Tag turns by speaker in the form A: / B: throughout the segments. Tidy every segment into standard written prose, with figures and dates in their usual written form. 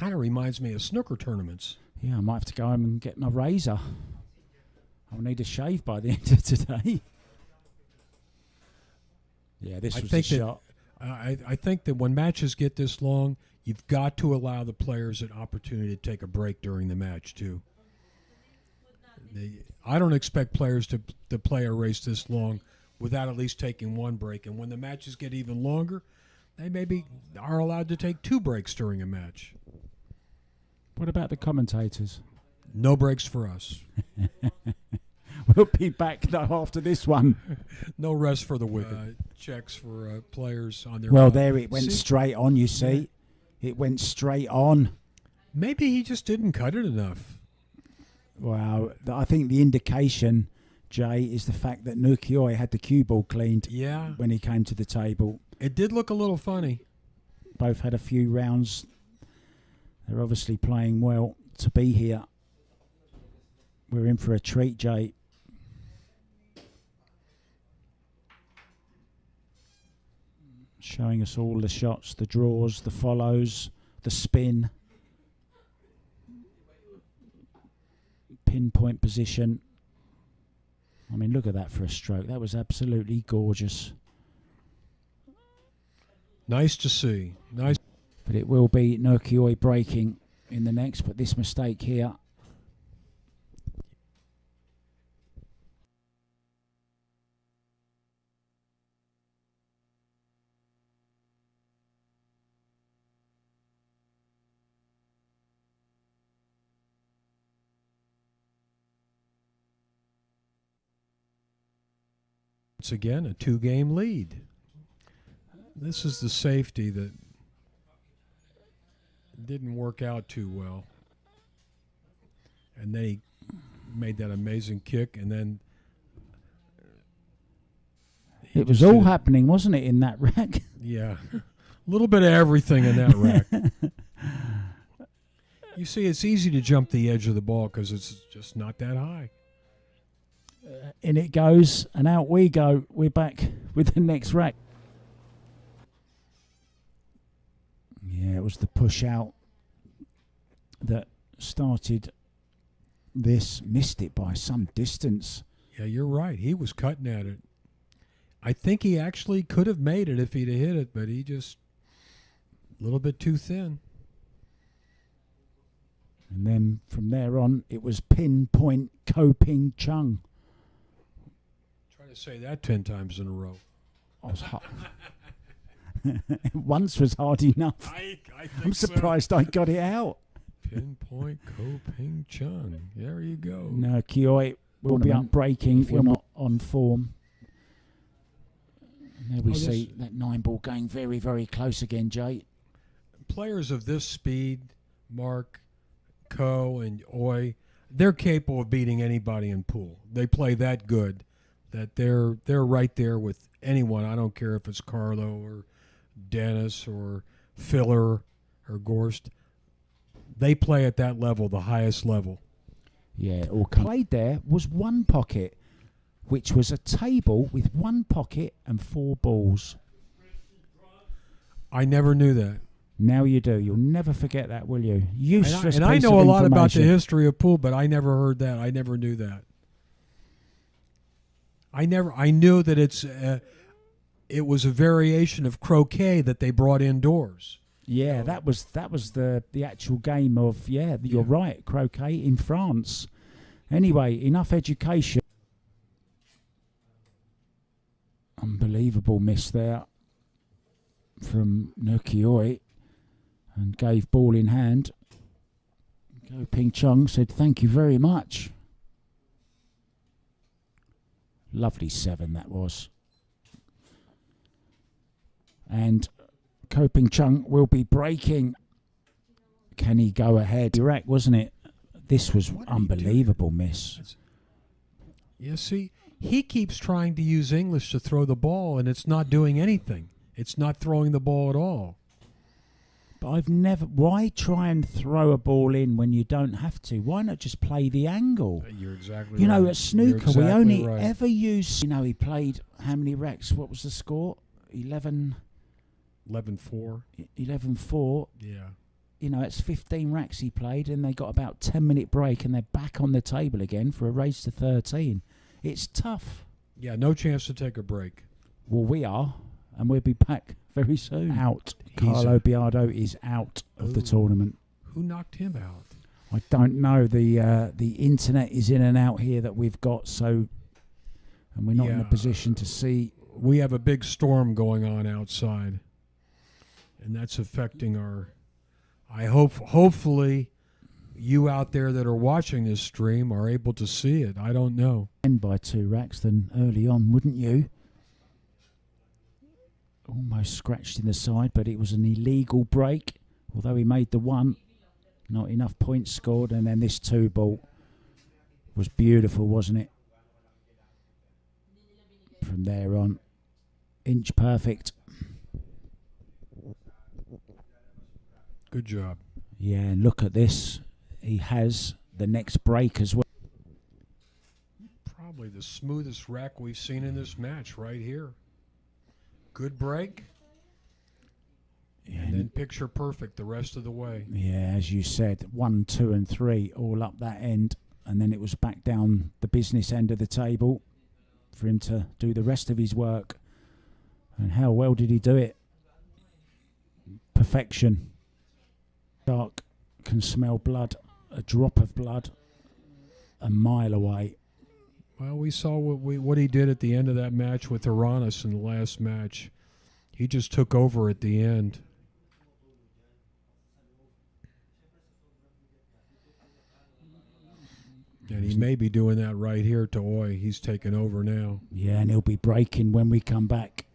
A: kind of reminds me of snooker tournaments.
B: Yeah, I might have to go home and get my razor. I'll need a shave by the end of today. Yeah, this was a shot.
A: I think that when matches get this long, you've got to allow the players an opportunity to take a break during the match, too. I don't expect players to play a race this long without at least taking one break. And when the matches get even longer, they maybe are allowed to take 2 breaks during a match.
B: What about the commentators?
A: No breaks for us.
B: We'll be back though after this one.
A: No rest for the wicked. Checks for players on their.
B: Well, there it went straight on. You see, it went straight on.
A: Maybe he just didn't cut it enough.
B: Well, I think the indication, Jay, is the fact that Naoyuki had the cue ball cleaned.
A: Yeah.
B: When he came to the table,
A: it did look a little funny.
B: Both had a few rounds. They're obviously playing well to be here. We're in for a treat, Jay. Showing us all the shots, the draws, the follows, the spin. Pinpoint position. I mean, look at that for a stroke. That was absolutely gorgeous.
A: Nice to see. Nice.
B: But it will be Naoyuki breaking in the next, but this mistake here.
A: Once again, a 2-game lead. This is the safety that didn't work out too well. And then he made that amazing kick, and then
B: it was all happening, wasn't it, in that rack?
A: Yeah. A little bit of everything in that rack. You see, it's easy to jump the edge of the ball because it's just not that high.
B: In it goes, and out we go. We're back with the next rack. Yeah, it was the push out that started this. Missed it by some distance.
A: Yeah, you're right. He was cutting at it. I think he actually could have made it if he'd have hit it, but he just a little bit too thin.
B: And then from there on, it was pinpoint coping Chung.
A: Try to say that 10 times in a row.
B: I was hot. Once was hard enough. I'm surprised I got it out.
A: Pinpoint coping Chung. There you go.
B: Naoyuki will be up breaking if we're not on form. And there we see that 9-ball going very, very close again, Jay.
A: Players of this speed, Mark, Ko, and Oi, they're capable of beating anybody in pool. They play that good that they're right there with anyone. I don't care if it's Carlo or Dennis or Filler or Gorst. They play at that level, the highest level.
B: Yeah, all played there was one pocket, which was a table with one pocket and 4 balls.
A: I never knew that.
B: Now you do. You'll never forget that, will you? Useless
A: and I know a lot about the history of pool, but I never heard that. I never knew that. I knew that it was a variation of croquet that they brought indoors.
B: Yeah, that was the actual game of you're right, croquet in France. Anyway, enough education. Unbelievable miss there from Naoyuki, and gave ball in hand. Go Ping Chung said thank you very much. Lovely 7 that was. And Ko Ping Chung will be breaking. Can he go ahead? Iraq, wasn't it? This was unbelievable miss.
A: Yeah, see, he keeps trying to use English to throw the ball, and it's not doing anything. It's not throwing the ball at all.
B: But I've never... Why try and throw a ball in when you don't have to? Why not just play the angle?
A: You're exactly right.
B: You know, at snooker, we only ever use... You know, he played how many racks? What was the score? 11...
A: 11-4.
B: 11-4.
A: Yeah.
B: it's 15 racks he played, and they got about 10-minute break, and they're back on the table again for a race to 13. It's tough.
A: Yeah, no chance to take a break.
B: Well, we are, and we'll be back very soon. Out. Carlo Biardo is out of the tournament.
A: Who knocked him out?
B: I don't know. The internet is in and out here that we've got, so, and we're not in a position to see.
A: We have a big storm going on outside, and that's affecting our. Hopefully, you out there that are watching this stream are able to see it. I don't know.
B: And by 2 racks than early on, wouldn't you? Almost scratched in the side, but it was an illegal break. Although he made the 1, not enough points scored, and then this 2 ball was beautiful, wasn't it? From there on, inch perfect.
A: Good job.
B: Yeah, and look at this. He has the next break as well.
A: Probably the smoothest rack we've seen in this match right here. Good break. Yeah, and then picture perfect the rest of the way.
B: Yeah, as you said, 1, 2, and 3 all up that end. And then it was back down the business end of the table for him to do the rest of his work. And how well did he do it? Perfection. Shark can smell blood, a drop of blood, a mile away.
A: Well, we saw what he did at the end of that match with Uranus in the last match. He just took over at the end. And he may be doing that right here to Oi. He's taking over now.
B: Yeah, and he'll be breaking when we come back.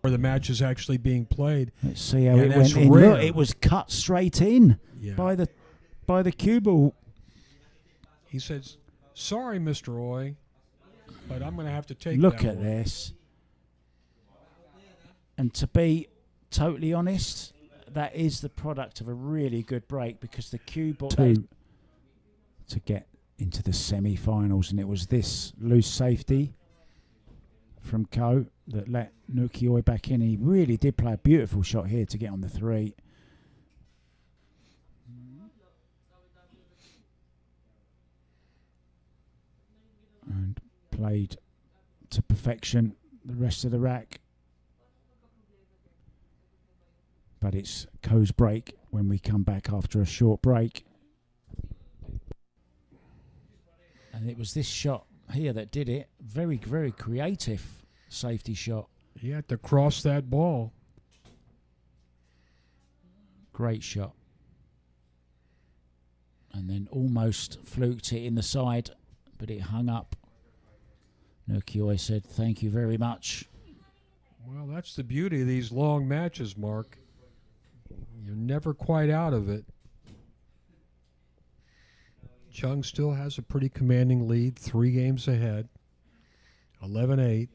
A: Where the match is actually being played.
B: Let's see how it went in. Look, it was cut straight in by the cue ball.
A: He says, "Sorry, Mr. Oi, but I'm going to have to take
B: Look
A: that
B: at
A: one."
B: this. And to be totally honest, that is the product of a really good break, because the cue ball to get into the semi-finals, and it was this loose safety from Ko that let Naoyuki back in. He really did play a beautiful shot here to get on the 3. And played to perfection the rest of the rack. But it's Ko's break when we come back after a short break. And it was this shot here that did it. Very, very creative safety shot.
A: He had to cross that ball.
B: Great shot. And then almost fluked it in the side, but it hung up. Naoyuki said, "Thank you very much."
A: Well, that's the beauty of these long matches, Mark. You're never quite out of it. Chung still has a pretty commanding lead, 3 games ahead, 11-8.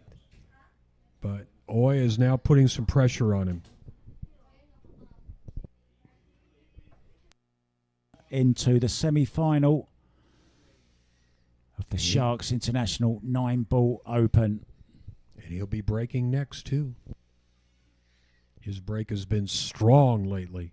A: But Oi is now putting some pressure on him.
B: Into the semi-final of the Sharks International 9-Ball Open.
A: And he'll be breaking next, too. His break has been strong lately.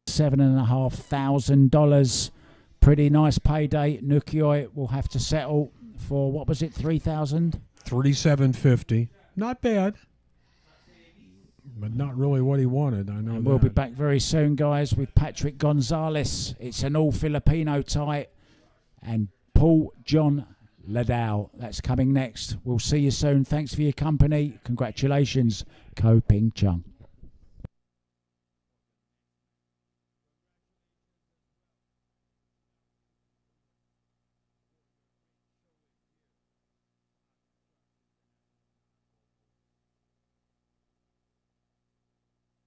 B: $7,500. Pretty nice payday. Naoyuki will have to settle for, what was it, 3,000?
A: $3,750. Not bad. But not really what he wanted. I know
B: and
A: that.
B: We'll be back very soon, guys, with Patrick Gonzalez. It's an all-Filipino tie. And Paul John Ladau. That's coming next. We'll see you soon. Thanks for your company. Congratulations, Ko Ping Chung.